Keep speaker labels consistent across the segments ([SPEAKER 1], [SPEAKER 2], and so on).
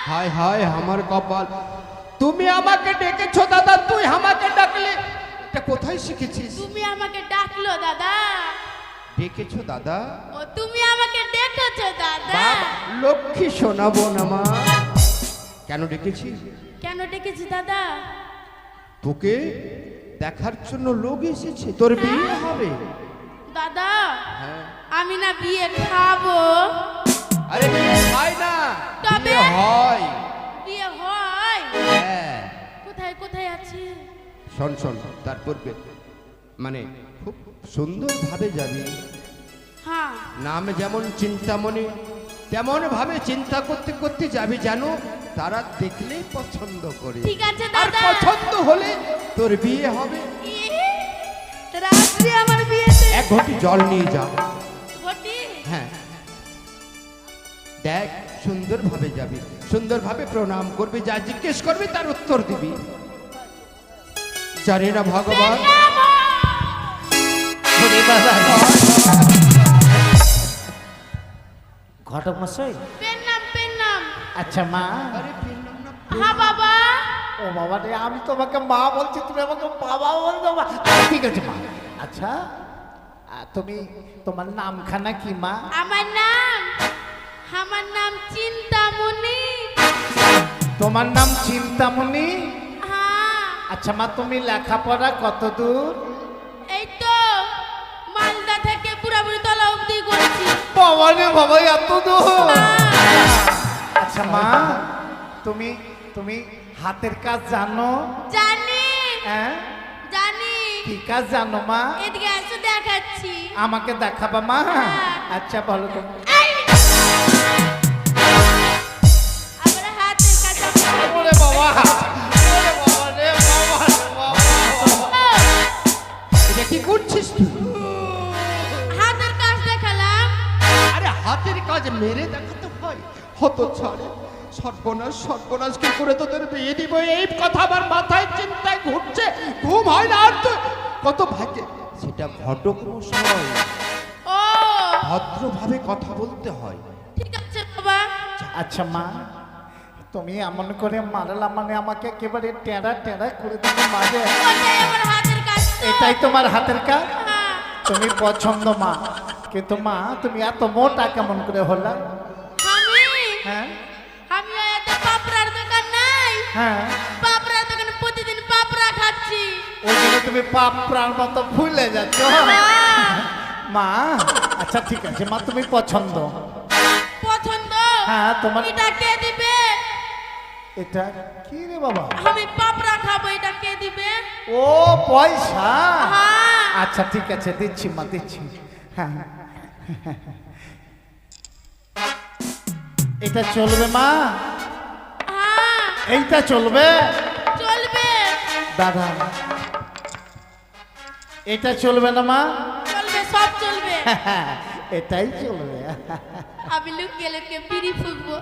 [SPEAKER 1] হায় হায় আমার কপাল, তুমি আমাকে ডেকেছো দাদা, তুই আমাকে ডাকলে, এটা কোথায় শিখেছিস?
[SPEAKER 2] তুমি আমাকে ডাকলো দাদা।
[SPEAKER 1] ডেকেছো দাদা?
[SPEAKER 2] ও তুমি আমাকে ডেকেছো দাদা।
[SPEAKER 1] বাবা লক্ষ্মী শোনাবো না মা। কেন ডেকেছি?
[SPEAKER 2] কেন ডেকেছি দাদা?
[SPEAKER 1] তোকে দেখার জন্য লোক এসেছে, তোর বিয়ে হবে।
[SPEAKER 2] দাদা
[SPEAKER 1] হ্যাঁ।
[SPEAKER 2] আমি না বিয়ে খাবো।
[SPEAKER 1] আরে বিয়ে হয় না,
[SPEAKER 2] তবে
[SPEAKER 1] বিয়ে হয়।
[SPEAKER 2] বিয়ে হয়?
[SPEAKER 1] হ্যাঁ।
[SPEAKER 2] কোথায় কোথায় আছে?
[SPEAKER 1] শোন শোন, তারপর মানে খুব সুন্দর ভাবে যাবি।
[SPEAKER 2] হ্যাঁ।
[SPEAKER 1] নাম যেমন চিন্তামণি, তেমন ভাবে চিন্তা করতে করতে যাবি, জানো তারা দেখলেই পছন্দ করে।
[SPEAKER 2] ঠিক আছে
[SPEAKER 1] আর
[SPEAKER 2] দাদা।
[SPEAKER 1] পছন্দ হলে তোর বিয়ে হবে।
[SPEAKER 2] রাত্রে আমার বিয়েতে
[SPEAKER 1] এক ঘটি জল নিয়ে যা।
[SPEAKER 2] ঘটি?
[SPEAKER 1] হ্যাঁ, দেখ সুন্দর ভাবে যাবি, সুন্দর ভাবে প্রণাম করবি, যা জিজ্ঞেস করবি তার উত্তর দিবি। জানি না ভগবান।
[SPEAKER 3] ঘটক মশাই।
[SPEAKER 2] পেন নাম।
[SPEAKER 3] আচ্ছা মা।
[SPEAKER 2] হ্যাঁ বাবা।
[SPEAKER 3] ও বাবা রে, আমি তোমাকে মা বলছি, তুমি আমাকে বাবা বলছো। মা ঠিক আছে মা। আচ্ছা তুমি, তোমার নামখানা কি মা?
[SPEAKER 2] আমার নাম চিন্তামণি।
[SPEAKER 3] তোমার নাম চিন্তামণি?
[SPEAKER 2] হ্যাঁ।
[SPEAKER 3] আচ্ছা মা, তুমি লেখাপড়া কত দূর?
[SPEAKER 2] এই তো মালদা থেকে পুরাপুরি তলা অবধি করছি।
[SPEAKER 3] বাবা রে বাবা, এত দূর। আচ্ছা মা, তুমি তুমি হাতের কাজ জানো?
[SPEAKER 2] জানি।
[SPEAKER 3] হ্যাঁ
[SPEAKER 2] জানি।
[SPEAKER 3] কি কাজ জানো মা?
[SPEAKER 2] এদিকে এসে দেখাচ্ছি।
[SPEAKER 3] আমাকে দেখাবা মা?
[SPEAKER 2] হ্যাঁ।
[SPEAKER 3] আচ্ছা বলো তো।
[SPEAKER 2] আমার হাতের কাজ
[SPEAKER 3] ওরে বাবা, ওরে বাবা রে বাবা রে বাবা।
[SPEAKER 1] এটা কি করছিস তুই?
[SPEAKER 2] হাতের কাজ দেখালাম।
[SPEAKER 1] আরে হাতের কাজ মেরে দেখাতে হয়? হত ছাড়ে, সর্বনাশ সর্বনাশ, কি করে তোদের বিয়ে দিব এই কথা আমার মাথায় চিন্তায় ঘুরছে, ঘুম হয় না আর। তো কত ভাগ্যে সেটা ঘটক মশাই,
[SPEAKER 2] ও
[SPEAKER 1] ভদ্রভাবে কথা বলতে হয়।
[SPEAKER 2] ঠিক আছে বাবা।
[SPEAKER 3] আচ্ছা মা, তুমি এমন করে মারলা মানে আমাকে একেবারে টেরা টেরা করে তুমি মারে।
[SPEAKER 2] ওটাই আমার হাতের কাজ তো।
[SPEAKER 3] এটাই তোমার হাতের কাজ?
[SPEAKER 2] হ্যাঁ।
[SPEAKER 3] তুমি পছন্দ মা, কিন্তু মা তুমি এত মোটা কেমন করে হলা?
[SPEAKER 2] আমি
[SPEAKER 3] হ্যাঁ
[SPEAKER 2] আমি এত পাপড়ার দোকান নাই।
[SPEAKER 3] হ্যাঁ,
[SPEAKER 2] পাপড়ার দোকানে প্রতিদিন পাপড়া খাচ্ছি।
[SPEAKER 3] ওই জন্য তুমি পাপ প্রাণ মতো ফুলে যাচ্ছ
[SPEAKER 2] হ্যাঁ।
[SPEAKER 3] মা। আচ্ছা ঠিক আছে মা, তুমি পছন্দ।
[SPEAKER 2] পছন্দ?
[SPEAKER 3] হ্যাঁ, তোমার।
[SPEAKER 2] এটা কে দিবে?
[SPEAKER 3] এটা কি রে বাবা?
[SPEAKER 2] আমি পাপড়া খাবো, এটা কে দিবে?
[SPEAKER 3] ও পয়সা।
[SPEAKER 2] হ্যাঁ।
[SPEAKER 3] আচ্ছা ঠিক আছে, দিচ্ছি মা, দিচ্ছি। হ্যাঁ, এটা চলবে মা?
[SPEAKER 2] হ্যাঁ
[SPEAKER 3] এইটা চলবে?
[SPEAKER 2] চলবে।
[SPEAKER 3] দাদা এটা চলবে না মা?
[SPEAKER 2] চলবে, সব চলবে।
[SPEAKER 3] এটাই চলবে।
[SPEAKER 2] আমি লুকিয়ে লুকিয়ে বিড়ি ফুঁকবো।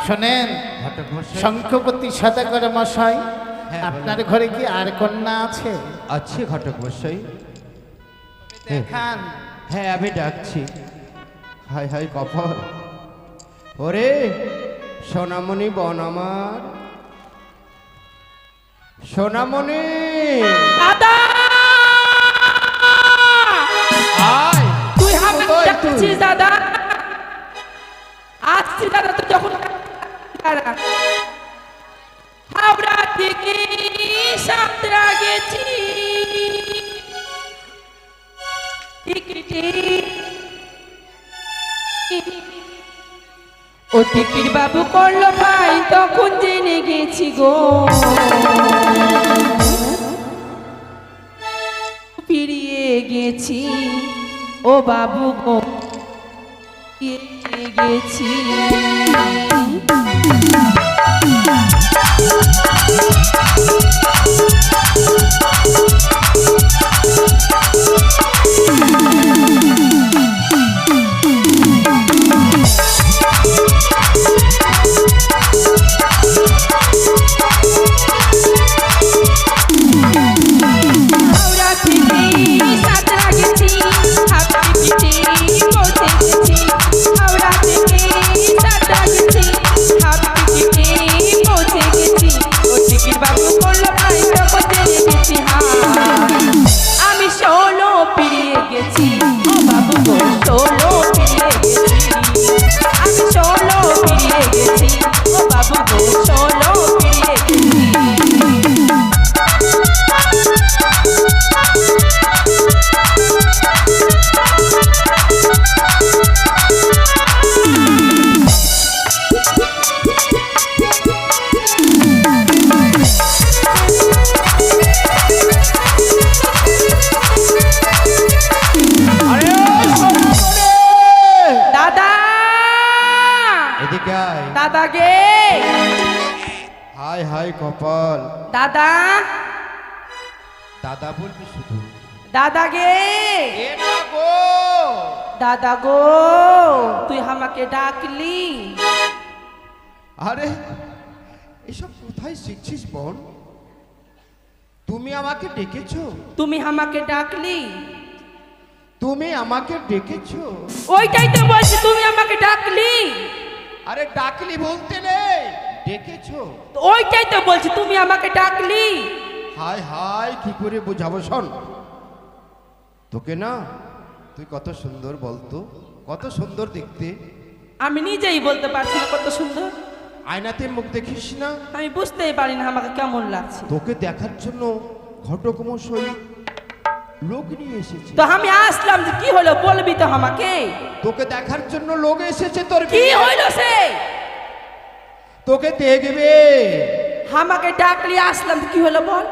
[SPEAKER 3] শোনেন
[SPEAKER 1] ঘটক মশাই।
[SPEAKER 3] শঙ্খপতি সদাগর মশাই,
[SPEAKER 1] হ্যাঁ,
[SPEAKER 3] আপনার ঘরে কি আর কন্যা আছে?
[SPEAKER 1] আছে ঘটক মশাই।
[SPEAKER 3] দেখান।
[SPEAKER 1] হ্যাঁ আমি ডাকছি। হায় হায় কপাল, ওরে সোনামণি বন আমার, সোনামণি
[SPEAKER 4] দাদা
[SPEAKER 1] আয়।
[SPEAKER 4] তুই আমাকে
[SPEAKER 1] কোথায় তুই?
[SPEAKER 4] ডাকছিস দাদা? আসছি দাদা, তুই যখন হাওড়া থেকে সাঁতরা গেছি টিকিটে, ও টিকিট বাবু করলো ভাই তখন জেনে গেছি গেছি গো, ফিরিয়ে গেছি ও বাবু গো, ফিরিয়ে গেছি। হাওড়া থেকে সাঁতরা গেছি, হাওড়া থেকে পৌঁছে গেছি। হাওড়া থেকে সাঁতরা গেছি, হাওড়া থেকে পৌঁছে গেছি। ও টিকির বাবু করলো ভাই তখন জেনে গেছি। আমি ষোলো পেরিয়ে গেছি ও বাবু গো, ষোলো পেরিয়ে গেছি। আমি ষোলো পেরিয়ে গেছি ও বাবু গো, ষোলো পেরিয়ে গেছি।
[SPEAKER 1] আরে
[SPEAKER 4] দাদা,
[SPEAKER 1] এদিকে আয়।
[SPEAKER 4] দাদা গে,
[SPEAKER 1] হাই হাই কপাল,
[SPEAKER 4] দাদা,
[SPEAKER 1] দাদা বলবি শুধু?
[SPEAKER 4] দাদা গে,
[SPEAKER 1] এ না গো,
[SPEAKER 4] দাদা গো, তুই আমাকে ডাকলি?
[SPEAKER 1] আরে এসব কোথায় শিখছিস বোন? তুমি আমাকে ডেকেছো?
[SPEAKER 4] তুমি আমাকে ডাকলি?
[SPEAKER 1] তুমি আমাকে ডেকেছো?
[SPEAKER 4] ওইটাই তো বলছি, তুমি আমাকে ডাকলি?
[SPEAKER 1] আরে ডাকলি বলতে নেই, ডেকেছো।
[SPEAKER 4] তো ওইটাই তো বলছি, তুমি আমাকে ডাকলি?
[SPEAKER 1] হাই হাই কি করে বোঝাবো, শোন তোকে না, তুই কত সুন্দর বলতো, কত সুন্দর দেখতে।
[SPEAKER 4] আমি নিজেই বলতে পারছি না কত সুন্দর।
[SPEAKER 1] আয়নাতে মুখ দেখিস না?
[SPEAKER 4] আমি বুঝতেই পারি না আমাকে কেমন লাগছে।
[SPEAKER 1] তোকে দেখার জন্য ঘটকমশাই লোক নিয়ে এসেছে।
[SPEAKER 4] তো আমি আসলাম, যে কি হলো বলবি তো আমাকে।
[SPEAKER 1] তোকে দেখার জন্য লোক এসেছে তোর
[SPEAKER 4] কি
[SPEAKER 1] বিয়ে।
[SPEAKER 4] হইল সে?
[SPEAKER 1] তোকে দেখবে।
[SPEAKER 4] আমাকে ডাকলি, আসলাম, তো কি হলো বল।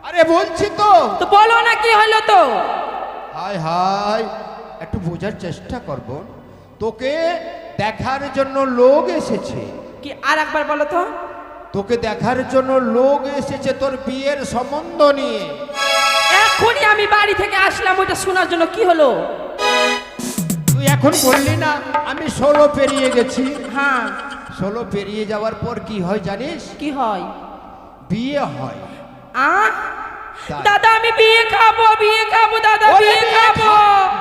[SPEAKER 1] আরে বলছি তো।
[SPEAKER 4] তো বলো না কি হলো তো।
[SPEAKER 1] হাই হাই একটু বোঝার চেষ্টা করব। তোকে দেখার জন্য লোক এসেছে।
[SPEAKER 4] কি আর একবার বলো তো।
[SPEAKER 1] তোকে দেখার জন্য লোক এসেছে তোর বিয়ের সম্বন্ধ নিয়ে।
[SPEAKER 4] এখনই আমি বাড়ি থেকে আসলাম ওইটা শোনার জন্য। কি হলো?
[SPEAKER 1] তুই এখন বললি না আমি 16 পেরিয়ে গেছি।
[SPEAKER 4] হ্যাঁ,
[SPEAKER 1] 16 পেরিয়ে যাওয়ার পর কি হয় জানিস?
[SPEAKER 4] কি হয়?
[SPEAKER 1] বিয়ে হয়। তাই।
[SPEAKER 4] দাদা আমি বিয়ে খাবো, বিয়ে খাবো দাদা,
[SPEAKER 1] ওরে
[SPEAKER 4] বিয়ে খাবো।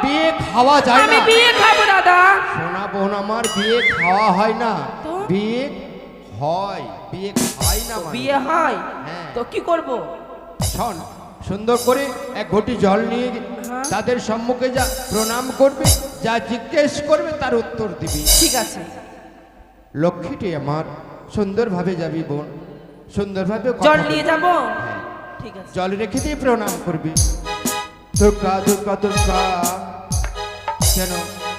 [SPEAKER 1] বিয়ে খাওয়া যায়
[SPEAKER 4] আমি
[SPEAKER 1] না।
[SPEAKER 4] বিয়ে খাবো দাদা।
[SPEAKER 1] সোনা বোন আমার, বিয়ে খাওয়া হয় না,
[SPEAKER 4] তো?
[SPEAKER 1] বিয়ে হয়। বিয়ে খাই না মানে।
[SPEAKER 4] বিয়ে হয়?
[SPEAKER 1] হ্যাঁ।
[SPEAKER 4] তো কি করব?
[SPEAKER 1] শোন, সুন্দর করে এক ঘটি জল নিয়ে
[SPEAKER 4] হ্যাঁ।
[SPEAKER 1] তাদের সম্মুখে যা প্রণাম করবে, যা জিজ্ঞেস করবে তার উত্তর দিবি।
[SPEAKER 4] ঠিক আছে।
[SPEAKER 1] লক্ষ্মীটি আমার, সুন্দরভাবে যাবি বোন, সুন্দরভাবে কথা
[SPEAKER 4] জল
[SPEAKER 1] বলবি।
[SPEAKER 4] নিয়ে যাব?
[SPEAKER 1] হ্যাঁ।
[SPEAKER 4] ঠিক আছে।
[SPEAKER 1] জল রেখে দিয়ে প্রণাম করবি। দুর্গা দুর্গা দুর্গা, যেন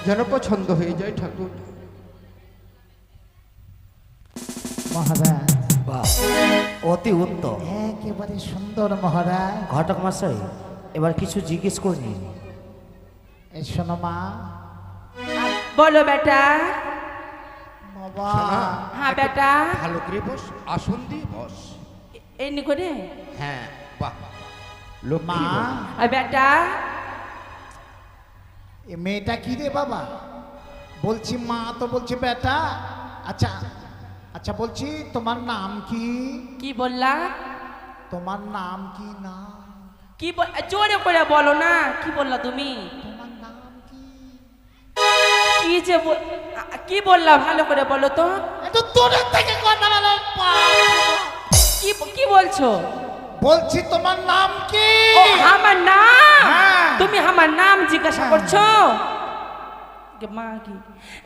[SPEAKER 1] যেন পছন্দ হয়ে যায় ঠাকুর।
[SPEAKER 3] মহারাজ
[SPEAKER 5] বাহ, অতি উত্তম।
[SPEAKER 3] একেবারে সুন্দর মহারাজ।
[SPEAKER 5] ঘটক মশাই, এবার কিছু জিজ্ঞেস করে নিন।
[SPEAKER 3] এই শোনো মা।
[SPEAKER 4] বলো বেটা।
[SPEAKER 3] বাবা
[SPEAKER 1] শোনা,
[SPEAKER 4] হ্যাঁ বেটা।
[SPEAKER 1] ভালো করে বস, আসন দিয়ে বস।
[SPEAKER 4] এমনি করে।
[SPEAKER 1] হ্যাঁ, বাহ, লক্ষ্মী
[SPEAKER 3] মা,
[SPEAKER 1] বোন।
[SPEAKER 4] আর বেটা।
[SPEAKER 3] এ মেয়েটা কি রে বাবা? বলছি মা তো বলছি বেটা। আচ্ছা আচ্ছা, বলছি তোমার নাম কি?
[SPEAKER 4] কি বললা?
[SPEAKER 3] তোমার নাম কি? না,
[SPEAKER 4] কি জোরে করে বলো না। কি বললা তুমি?
[SPEAKER 3] তোমার নাম কি?
[SPEAKER 4] কি যে কি বললা ভালো করে বলো তো।
[SPEAKER 3] একটু দূরের থেকে কথা বলো।
[SPEAKER 4] কি কি বলছো?
[SPEAKER 3] বলছি তোমার নাম কি?
[SPEAKER 4] ও আমার নাম?
[SPEAKER 3] হ্যাঁ।
[SPEAKER 4] তুমি আমার নাম জিজ্ঞাসা করছো? মা কি?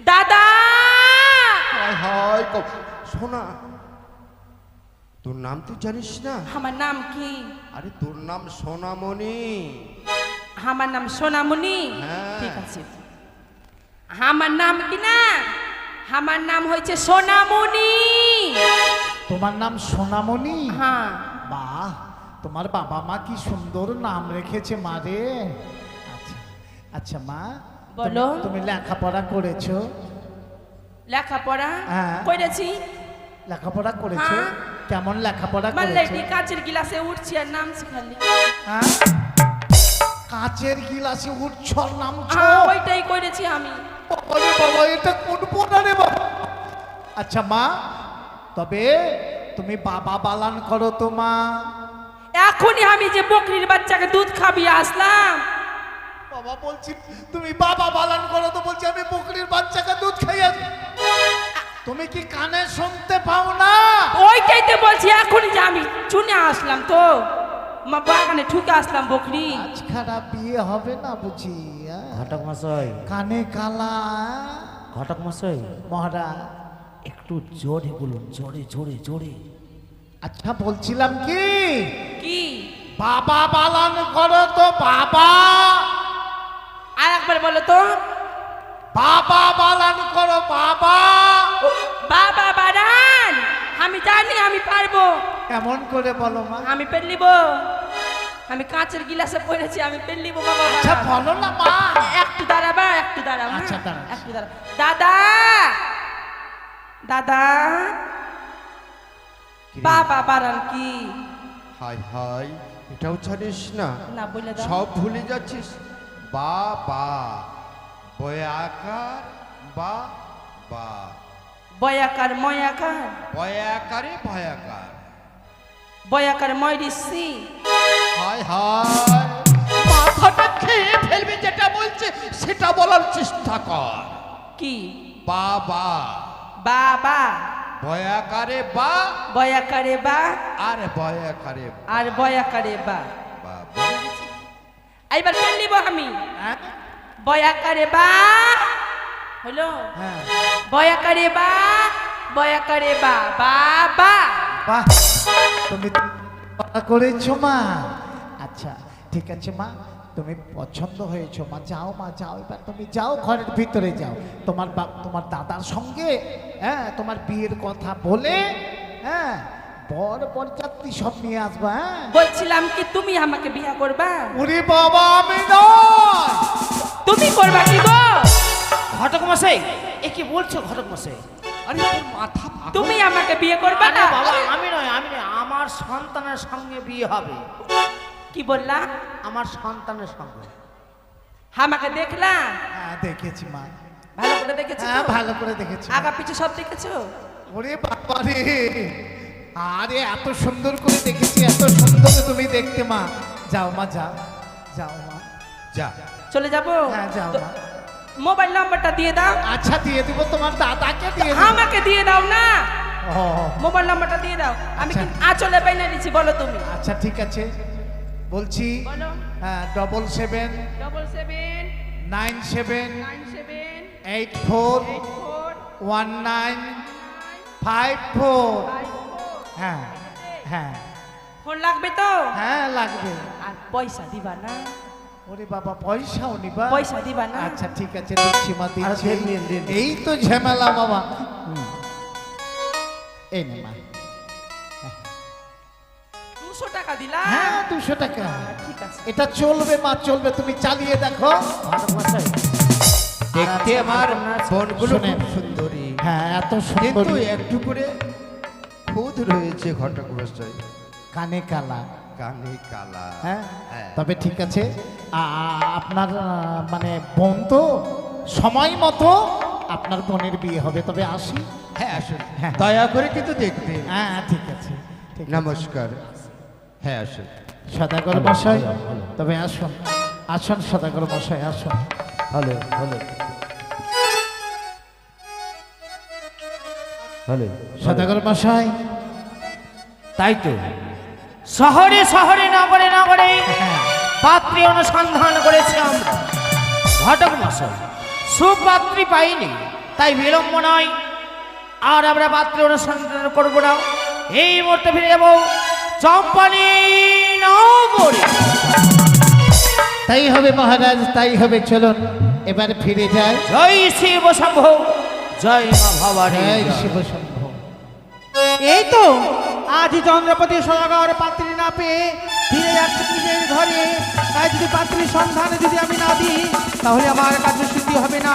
[SPEAKER 4] দাদা।
[SPEAKER 1] হায় হায় শোনা, তোর নাম তুই জানিস না?
[SPEAKER 4] আমার নাম কি?
[SPEAKER 1] আরে তোর নাম সোনামণি।
[SPEAKER 4] আমার নাম সোনামণি।
[SPEAKER 1] হ্যাঁ।
[SPEAKER 4] ঠিক আছে। আমার নাম কি না, আমার নাম হয়েছে সোনামণি।
[SPEAKER 3] তোমার নাম সোনামণি?
[SPEAKER 4] হ্যাঁ।
[SPEAKER 3] বাহ, তোমার বাবা মা কি সুন্দর নাম রেখেছে মা রে। আচ্ছা আচ্ছা মা,
[SPEAKER 4] বলো।
[SPEAKER 3] তুমি লেখাপড়া করেছো?
[SPEAKER 4] লেখাপড়া
[SPEAKER 3] হ্যাঁ।
[SPEAKER 4] করেছি।
[SPEAKER 3] লেখাপড়া করেছো?
[SPEAKER 4] হ্যাঁ।
[SPEAKER 3] কেমন লেখাপড়া করেছো?
[SPEAKER 4] মাল্লাটি কাচের গিলাসে উঠছি আর নামছি খালি।
[SPEAKER 3] হ্যাঁ? কাচের গিলাসে উঠছো আর নামছো?
[SPEAKER 4] হ্যাঁ, ওইটাই করেছি আমি।
[SPEAKER 3] আরে বাবা, এটা কোন পোনা রে বাবা? আচ্ছা মা, তবে তুমি বাবা বালান করো তো মা?
[SPEAKER 4] এখনই আমি যে বকরির বাচ্চাকে দুধ খাবিয়ে আসলাম।
[SPEAKER 3] বাবা বলছি তুমি বাবা বালান করো তো, বলছি আমি বকরির বাচ্চাকে দুধ খাইয়ে। তুমি কি কানে শুনতে পাও না?
[SPEAKER 4] ওইটাই তো বলছি, এখনই যে আমি শুনে আসলাম তো মা বাগানে ঠুকে আসলাম বকরি।
[SPEAKER 3] আজ খারাপ বিয়ে হবে না বুঝি?
[SPEAKER 5] ঘটক মশাই,
[SPEAKER 3] কানে কালা।
[SPEAKER 5] ঘটক মশাই,
[SPEAKER 3] মহারাজ
[SPEAKER 5] একটু জোরে বলুন, জোরে জোরে জোরে।
[SPEAKER 3] আচ্ছা বলছিলাম কি,
[SPEAKER 4] কি?
[SPEAKER 3] বাবা বালান করো তো বাবা।
[SPEAKER 4] আর একবার বলো তো।
[SPEAKER 3] বাবা বালান করো বাবা।
[SPEAKER 4] ও, বাবা বারান, আমি জানি আমি পারবো।
[SPEAKER 3] কেমন করে বলো মা?
[SPEAKER 4] আমি পেলিব। আমি কাঁচের গিলাসে পড়েছি, আমি পেলিব বাবা
[SPEAKER 3] আচ্ছা
[SPEAKER 4] বারান।
[SPEAKER 3] বলো না মা।
[SPEAKER 4] একটু দাঁড়াবা, একটু দাঁড়াও। হ্যাঁ?
[SPEAKER 3] আচ্ছা, দাঁড়াচ্ছি।
[SPEAKER 4] একটু দাঁড়াও। দাদা, দাদা, বাবা বারান কি?
[SPEAKER 1] হাই হাই, এটাও জানিস না?
[SPEAKER 4] না বলে দাও।
[SPEAKER 1] সব ভুলে যাচ্ছিস। বাবা বয়াকার বা বা
[SPEAKER 4] বয়াকার ময়াকার,
[SPEAKER 1] বয়াকারে ভয়াকার।
[SPEAKER 4] বয়াকার ময়রিসি।
[SPEAKER 1] হাই হাই, মাথাটা খেয়ে ফেলবি। যেটা বলছে সেটা বলার চেষ্টা কর।
[SPEAKER 4] কি?
[SPEAKER 1] বাবা
[SPEAKER 4] বাবা,
[SPEAKER 1] বয়াকারে বা
[SPEAKER 4] বয়াকারে বা
[SPEAKER 1] আর বয়াকারে
[SPEAKER 4] আর বয়াকারে বা।
[SPEAKER 1] বাবা।
[SPEAKER 4] এইবার পেলিব আমি।
[SPEAKER 3] হ্যাঁ?
[SPEAKER 4] বয়াকারে বা হলো,
[SPEAKER 3] হ্যাঁ।
[SPEAKER 4] বয়াকারে বা, বয়াকারে বা বাবা।
[SPEAKER 3] বাহ, তুমি কথা করেছো মা। আচ্ছা ঠিক আছে মা, তুমি পছন্দ হয়েছো মা। যাও মা, যাও, এবার তুমি যাও, ঘরের ভিতরে যাও। তোমার তোমার দাদার সঙ্গে তোমার বিয়ের কথা বলে বর বরযাত্রী সব নিয়ে আসবা।
[SPEAKER 4] বলছিলাম কি তুমি আমাকে বিয়ে করবা?
[SPEAKER 3] ওরে বাবা, আমি নয়।
[SPEAKER 4] তুমি করবা কি গো?
[SPEAKER 5] ঘটক মশাই, এ কি বলছো ঘটক মশাই?
[SPEAKER 1] আরে তোর মাথা পাগল।
[SPEAKER 4] তুমি আমাকে বিয়ে করবা
[SPEAKER 5] আরে
[SPEAKER 4] না?
[SPEAKER 5] বাবা, আমি নয়, আমি নয়, আমার সন্তানের সঙ্গে বিয়ে হবে।
[SPEAKER 4] কি বললা?
[SPEAKER 5] আমার সন্তানের সঙ্গে।
[SPEAKER 4] আমাকে দেখলা?
[SPEAKER 3] হ্যাঁ দেখেছি মা।
[SPEAKER 4] ভালো করে দেখেছো?
[SPEAKER 3] হ্যাঁ ভালো করে দেখেছি।
[SPEAKER 4] আগা পিছু সব দেখেছো?
[SPEAKER 3] ওরে বাবা রে, আরে এত সুন্দর করে দেখেছি, এত সুন্দর তুমি দেখতে মা। যাও মা, যাও, যাও মা,
[SPEAKER 1] যা।
[SPEAKER 4] চলে যাবো?
[SPEAKER 3] হ্যাঁ যাও
[SPEAKER 4] তো
[SPEAKER 3] মা।
[SPEAKER 4] মোবাইল নাম্বারটা দিয়ে দাও।
[SPEAKER 3] আচ্ছা দিয়ে দিব, তোমার দাদাকে দিয়ে দিব।
[SPEAKER 4] আমাকে দিয়ে দাও না,
[SPEAKER 3] ও,
[SPEAKER 4] মোবাইল নাম্বারটা দিয়ে দাও। আমি
[SPEAKER 3] আচ্ছা।
[SPEAKER 4] কিন্তু আঁচলে বাইনা দিচ্ছি, বলো তুমি।
[SPEAKER 3] আচ্ছা ঠিক আছে বলছি।
[SPEAKER 4] বলো।
[SPEAKER 3] হ্যাঁ, 77
[SPEAKER 4] 77
[SPEAKER 3] 97
[SPEAKER 4] 97
[SPEAKER 3] 84
[SPEAKER 4] 84
[SPEAKER 3] 19 54। হ্যাঁ হ্যাঁ
[SPEAKER 4] ফোন লাগবে তো?
[SPEAKER 3] হ্যাঁ লাগবে।
[SPEAKER 4] আর পয়সা দিবা না?
[SPEAKER 3] ওরে বাবা, পয়সাও নিবা?
[SPEAKER 4] পয়সা দিবা না?
[SPEAKER 3] আচ্ছা ঠিক আছে, দিচ্ছি মা, দিচ্ছি।
[SPEAKER 5] দিন, দিন, দিন।
[SPEAKER 3] এই তো ঝামেলা বাবা। এই নে মা।
[SPEAKER 4] 200 টাকা দিলা?
[SPEAKER 3] হ্যাঁ 200 টাকা।
[SPEAKER 4] ঠিক আছে।
[SPEAKER 3] এটা চলবে মা, চলবে, তুমি চালিয়ে দেখো।
[SPEAKER 5] ঘটক মশাই,
[SPEAKER 1] দেখতে আমার বোনগুলো
[SPEAKER 3] শোনেন।
[SPEAKER 1] খুব সুন্দরী,
[SPEAKER 3] হ্যাঁ এত
[SPEAKER 1] কিন্তু
[SPEAKER 3] সুন্দর।
[SPEAKER 1] একটু করে খুদ রয়েছে ঘটক মশাই,
[SPEAKER 3] কানে কালা।
[SPEAKER 1] কানে কালা।
[SPEAKER 3] হ্যাঁ
[SPEAKER 1] হ্যাঁ।
[SPEAKER 3] তবে ঠিক আছে, আপনার মানে বোন তো, সময় মতো আপনার বোনের বিয়ে হবে। তবে আসি।
[SPEAKER 1] হ্যাঁ আসুন,
[SPEAKER 3] হ্যাঁ।
[SPEAKER 1] দয়া করে কিন্তু দেখবেন।
[SPEAKER 3] হ্যাঁ ঠিক আছে, ঠিক আছে।
[SPEAKER 1] নমস্কার। হ্যাঁ আসুন।
[SPEAKER 3] সদাগর মশাই, তবে আসুন, আসুন সদাগর মশাই, আসুন।
[SPEAKER 5] Hello hello hello.
[SPEAKER 3] সদাগর মশাই।
[SPEAKER 5] তাই তো, শহরে শহরে নগরে নগরে
[SPEAKER 3] হ্যাঁ
[SPEAKER 5] পাত্রী অনুসন্ধান করেছি আমরা। ঘটক মশাই, সুপাত্রী পাইনি, তাই বিলম্ব নয়, আর আমরা পাত্রী অনুসন্ধান করবো না। এই মুহূর্তে ফিরে যাবো চম্পানি নগরে।
[SPEAKER 3] তাই হবে মহারাজ, তাই হবে। চলুন এবার ফিরে যাই।
[SPEAKER 5] জয় শিব শম্ভু, জয় মা ভবানী।
[SPEAKER 3] জয় শিব শম্ভু।
[SPEAKER 6] এই তো আজ চন্দ্রপতি সদাগর পাত্রী না পেয়ে ফিরে যাচ্ছে নিজের ঘরে। তাই যদি পাত্রীর সন্ধান যদি আমি না দিই তাহলে আমার কাছে সিদ্ধি হবে না।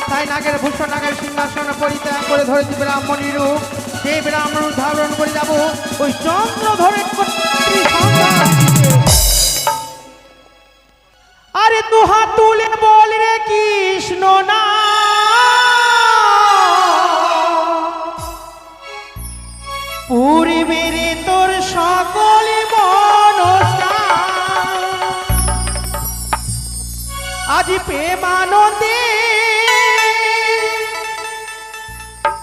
[SPEAKER 6] তাই নাগের ভূষণ নাগের সিংহাসন পরিত্যাগ করে ধরেছি ব্রাহ্মণী রূপ। সেই ব্রাহ্মণ রূপ ধারণ করে যাব ওই চন্দ্রধরের পাত্রীর সন্ধান দিতে। আরে দুহাত তুলে বল রে কৃষ্ণ না পূর্বেরে তোর সকল মনস্কার আজ প্রেমানন্দে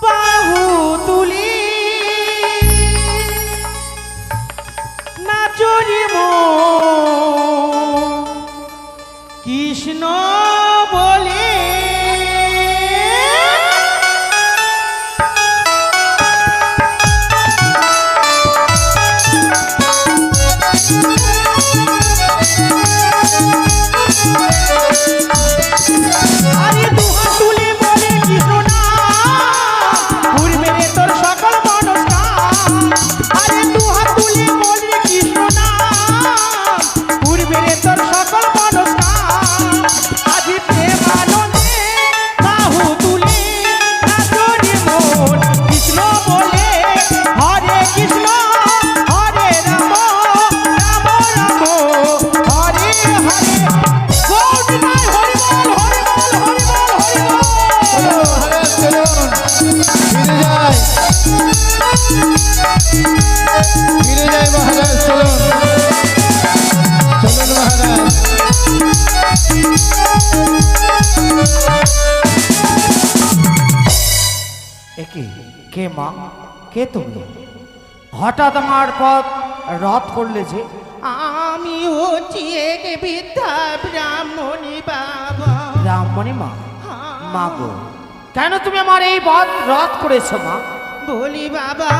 [SPEAKER 6] বাহু তুলি নাচরি কৃষ্ণ বলে আরে দুহাত তুলে বলে কৃষ্ণ না পূর্বেরে তোর সকল মনস্কার আরে দুহাত তুলে বলে কৃষ্ণ না পূর্বেরে তোর সকল মনস্কার আজ প্রেমানন্দে বাহু তুলে নাচরে মন কৃষ্ণ বলে হরে কৃষ্ণ হরে রাম রাম রাম হরে হরে গৌর নাই হরি বল হরি বল হরি বল হরি বল
[SPEAKER 3] মহারাজ চলুন ফিরে যাই মহারাজ চলুন চলুন মহারাজ
[SPEAKER 5] একে কে মা কে তুমি হঠাৎ আমার পথ রথ করলে যে?
[SPEAKER 6] আমি হচ্ছি এক বৃদ্ধা ব্রাহ্মণী বাবা।
[SPEAKER 5] ব্রাহ্মণী মা মা গো কেন তুমি আমার এই পথ রথ করেছো মা?
[SPEAKER 6] বলি বাবা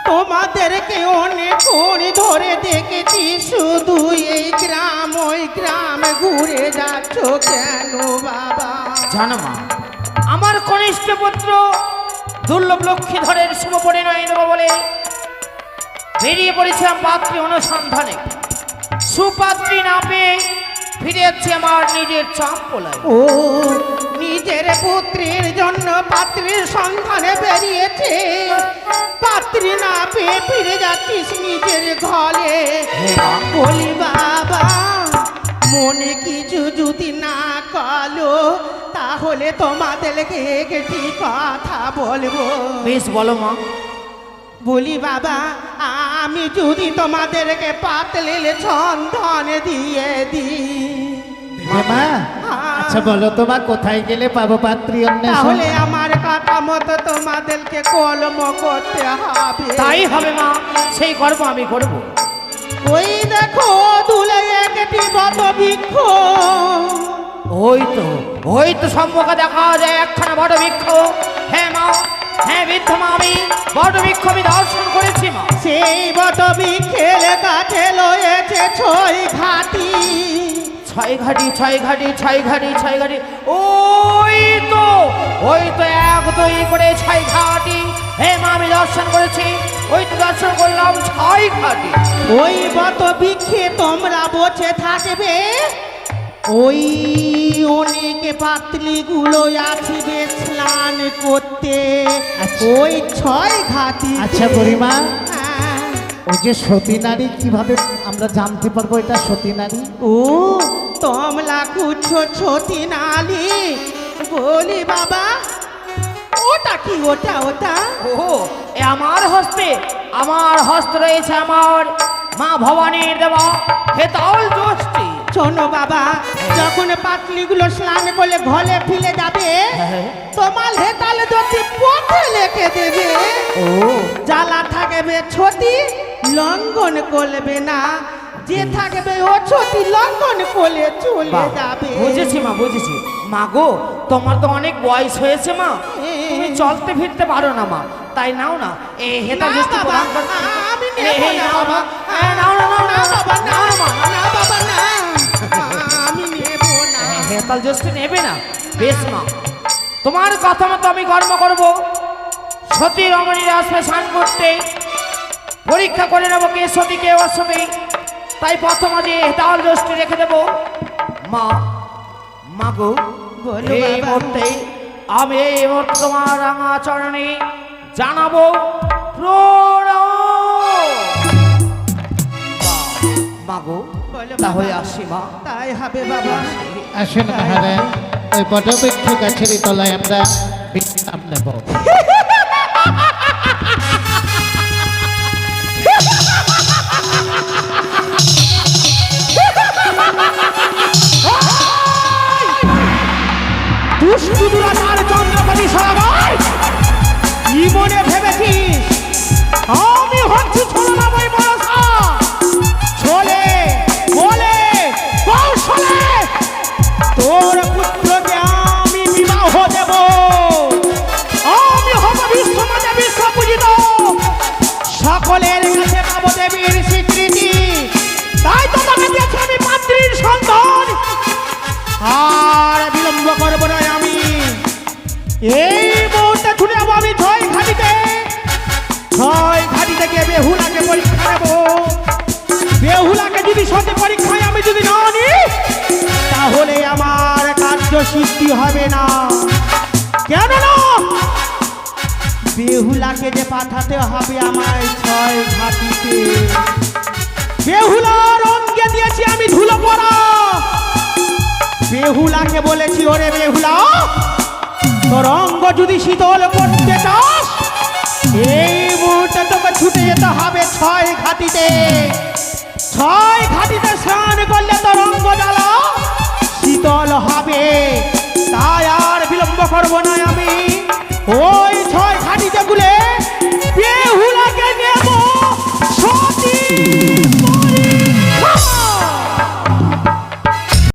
[SPEAKER 6] তোমাদেরকে অনেকক্ষণ ধরে দেখেছি শুধু এই গ্রাম ওই গ্রাম ঘুরে যাচ্ছ কেন বাবা?
[SPEAKER 5] জানো মা আমার কনিষ্ঠ পুত্র দুর্লভ লক্ষ্মীধরের শুভ পরিণয় দেব বলে বেরিয়ে পড়েছিলাম পাত্রী অনুসন্ধানে। সুপাত্রী না পেয়ে ফিরে যাচ্ছি আমার নিজের চাম্পলায়।
[SPEAKER 6] ও নিজের পুত্রের জন্য পাত্রীর সন্ধানে বেরিয়েছে, পাত্রী না পেয়ে ফিরে যাচ্ছিস নিজের ঘরে। বলি বাবা মনে কিছু যদি না করো তাহলে তোমাদেরকে একটি কথা বলবো।
[SPEAKER 5] বেশ বলো মা।
[SPEAKER 6] বলি বাবা আমি যদি তোমাদেরকে পাতলিল সন্ধান দিয়ে দিই
[SPEAKER 3] মা আচ্ছা বলো তোমার কোথায় গেলে পাবো পাত্রী অন্বেষণ?
[SPEAKER 6] তাহলে আমার কথা মতো তোমাদেরকে কলম করতে হবে।
[SPEAKER 5] তাই হবে মা, সেই কর্ম আমি করব।
[SPEAKER 6] ওই দেখো দুলে একটি বট বৃক্ষ।
[SPEAKER 5] ওই তো সম্মুখে দেখা যায় একখানা বট বৃক্ষ। হ্যাঁ মা, হ্যাঁ বৃদ্ধ মা, আমি বট বৃক্ষ আমি দর্শন করেছি মা।
[SPEAKER 6] সেই বট বৃক্ষের কাছে রয়েছে ছয় ঘাটি।
[SPEAKER 5] ছয় ঘাটি ছয় ঘাটি ছয় ঘাটি ছয় ঘাটি, ওই তো এক দুই করে ছয় ঘাটি। হ্যাঁ মা আমি দর্শন করেছি, ওই তো দর্শন করলাম ছয় ঘাটি।
[SPEAKER 6] ওই বট বৃক্ষে তোমরা বসে থাকবে, ওই অনেক পাতলিগুলো আসবে স্নান করতে ওই ছয় ঘাটি।
[SPEAKER 3] আচ্ছা বুড়িমা, ওই যে সতী নারী কিভাবে আমরা জানতে পারবো এটা সতী নারী?
[SPEAKER 6] ও তোমরা খুঁজছো সতী নারী? বলি বাবা ওটা কি? ওটা ওটা
[SPEAKER 5] ও এ আমার হস্তে রয়েছে আমার মা ভবানীর দেওয়া হেতাল যষ্টি।
[SPEAKER 6] শোনো বাবা, যখন পাতলিগুলো স্নান করলে ঘরে ফিরে যাবে তোমার হেতাল যদি পথে লিখে দেবে।
[SPEAKER 5] ও
[SPEAKER 6] জ্বালা থাকবে ছতি লঙ্ঘন করবে না, যে থাকবে ও ছতি লঙ্ঘন করলে চলে যাবে।
[SPEAKER 5] বুঝেছি মা, বুঝেছি মা গো। তোমার তো অনেক বয়স হয়েছে মা, তুমি চলতে ফিরতে পারো না মা, তাই নাও না এই হেতাল যষ্টি প্রদান করতে।
[SPEAKER 6] আমি নেব না বাবা,
[SPEAKER 5] নাও না নাও না
[SPEAKER 6] বাবা না না বাবা না, আমি নেব না।
[SPEAKER 5] হেতাল যষ্টি নেবে না? বেশ মা, তোমার কথা মতো আমি কর্ম করব। সতী রমণীরা আসবে স্নান করতে, পরীক্ষা করে নেবো কে সতী কে অসতী। তাই প্রথম আজ হেতাল দৃষ্টি রেখে দেবো। মা, মাগো,
[SPEAKER 6] বলো
[SPEAKER 5] এই
[SPEAKER 6] বাবা।
[SPEAKER 5] মুহূর্তে আমি এই মুহূর্তে তোমার রাঙা চরণে জানাবো প্রণাম। মাগো,
[SPEAKER 6] বলো
[SPEAKER 5] তাহলে
[SPEAKER 6] বাবা।
[SPEAKER 5] আসি মা।
[SPEAKER 6] তাই হবে বাবা।
[SPEAKER 3] আসুন মহারাজ, ওই বটবৃক্ষ গাছের তলায় আমরা বিশ্রাম নেব।
[SPEAKER 6] দুষ্টু দুরাচার চন্দ্রপতি সরাবাই, কি মনে ভেবেছিস আমি হচ্ছি ছলনাময় মনসা? ছলে বলে কৌশলে তোর পুত্রকে আমি বিবাহ দেব। আমি হব বিশ্বমাতা বিশ্বপূজিত, সকলের কাছে পাব দেবীর স্বীকৃতি। তাই তো তোকে দিয়েছি আমি পাত্রীর সন্ধান। আর বিলম্ব করবো না আমি, এই মুহূর্তে ছুটে যাবো আমি ছয় ঘাটিতে। ছয় ঘাটিতে গিয়ে বেহুলাকে পরীক্ষা নেব। বেহুলাকে যদি সত্যি পরীক্ষায় আমি যদি না নিই, তাহলে আমার কার্য সিদ্ধি হবে না। কেন না? বেহুলাকে যে পাঠাতে হবে আমায় ছয় ঘাটিতে। বেহুলার অঙ্গে দিয়েছি আমি ধুলো পড়া। বেহুলাকে বলেছি, ওরে বেহুলা, তোর অঙ্গ যদি শীতল করতে চাস, এই মুহূর্তে তোকে ছুটে যেতে হবে ছয় ঘাটিতে। ছয় ঘাটিতে স্নান করলে তোর অঙ্গ জ্বালা শীতল হবে। তাই আর বিলম্ব করবো না আমি, ওই ছয় ঘাটিতে গুলে বেহুলাকে নেব সতী।